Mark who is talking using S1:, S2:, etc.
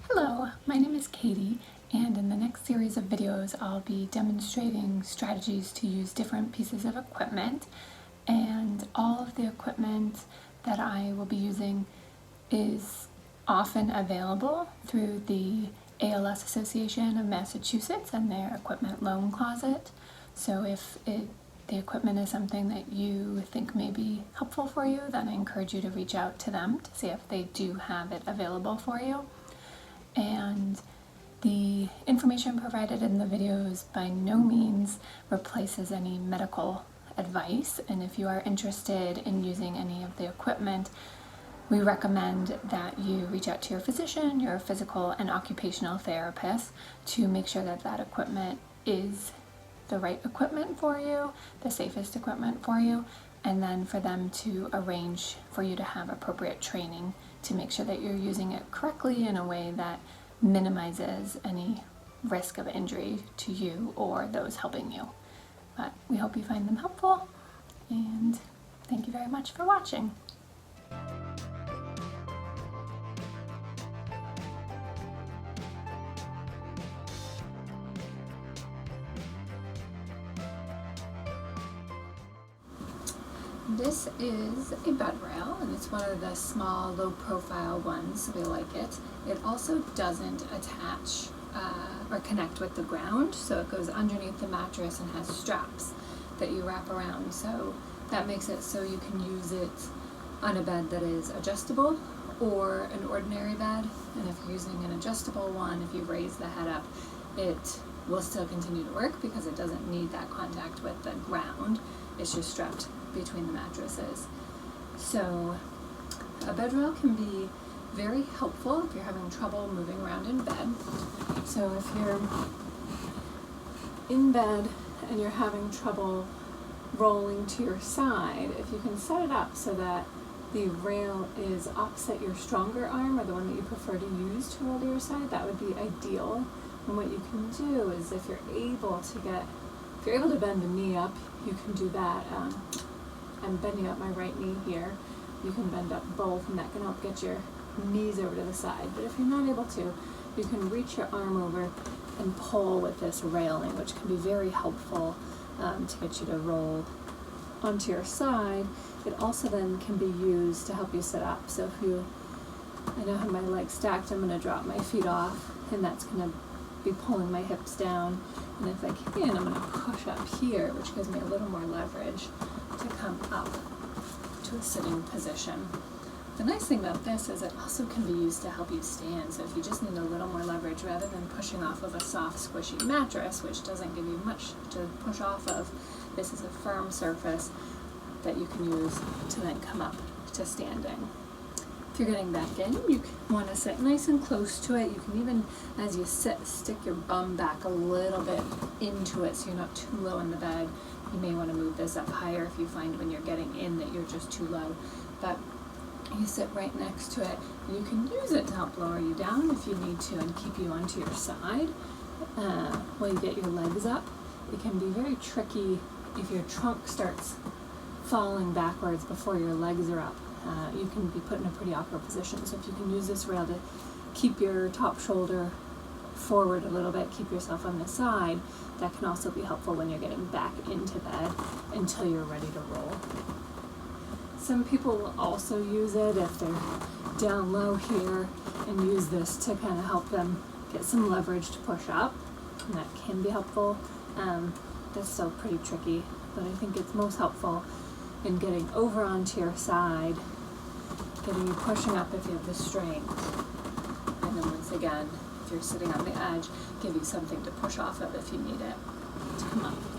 S1: Hello, my name is Katie, and in the next series of videos I'll be demonstrating strategies to use different pieces of equipment, and all of the equipment that I will be using is often available through the ALSA Association of Massachusetts and their equipment loan closet. So if the equipment is something that you think may be helpful for you, then I encourage you to reach out to them to see if they do have it available for you. And the information provided in the videos by no means replaces any medical advice, and if you are interested in using any of the equipment, we recommend that you reach out to your physician, your physical and occupational therapist, to make sure that that equipment is the right equipment for you, the safest equipment for you, and then for them to arrange for you to have appropriate training to make sure that you're using it correctly in a way that minimizes any risk of injury to you or those helping you. But we hope you find them helpful, and thank you very much for watching. This is a Bedrail, and it's one of the small, low-profile ones, so we like it. It also doesn't attach or connect with the ground, so it goes underneath the mattress and has straps that you wrap around. So that makes it so you can use it on a bed that is adjustable or an ordinary bed. And if you're using an adjustable one, if you raise the head up, it will still continue to work because it doesn't need that contact with the ground. It's just strapped between the mattresses. So a Bedrail can be very helpful if you're having trouble moving around in bed. So if you're in bed and you're having trouble rolling to your side, if you can set it up so that the rail is opposite your stronger arm or the one that you prefer to use to roll to your side, that would be ideal. And what you can do is if you're able to bend the knee up, you can do that. I'm bending up my right knee here. You can bend up both, and that can help get your knees over to the side. But if you're not able to, you can reach your arm over and pull with this railing, which can be very helpful to get you to roll onto your side. It also then can be used to help you sit up. So I now have my legs stacked, I'm going to drop my feet off, and that's going to be pulling my hips down. And if I can, I'm going to push up here, which gives me a little more leverage to come up to a sitting position. The nice thing about this is it also can be used to help you stand. So if you just need a little more leverage rather than pushing off of a soft, squishy mattress, which doesn't give you much to push off of, this is a firm surface that you can use to then come up to standing. If you're getting back in, you want to sit nice and close to it. You can even, as you sit, stick your bum back a little bit into it so you're not too low in the bed. You may want to move this up higher if you find when you're getting in that you're just too low. But you sit right next to it. You can use it to help lower you down if you need to and keep you onto your side while you get your legs up. It can be very tricky if your trunk starts falling backwards before your legs are up. You can be put in a pretty awkward position. So if you can use this rail to keep your top shoulder forward a little bit, keep yourself on the side, that can also be helpful when you're getting back into bed until you're ready to roll. Some people will also use it if they're down low here and use this to kind of help them get some leverage to push up, and that can be helpful. That's still pretty tricky, but I think it's most helpful in getting over onto your side, getting you pushing up if you have the strength, and then once again, if you're sitting on the edge, give you something to push off of if you need it to come up.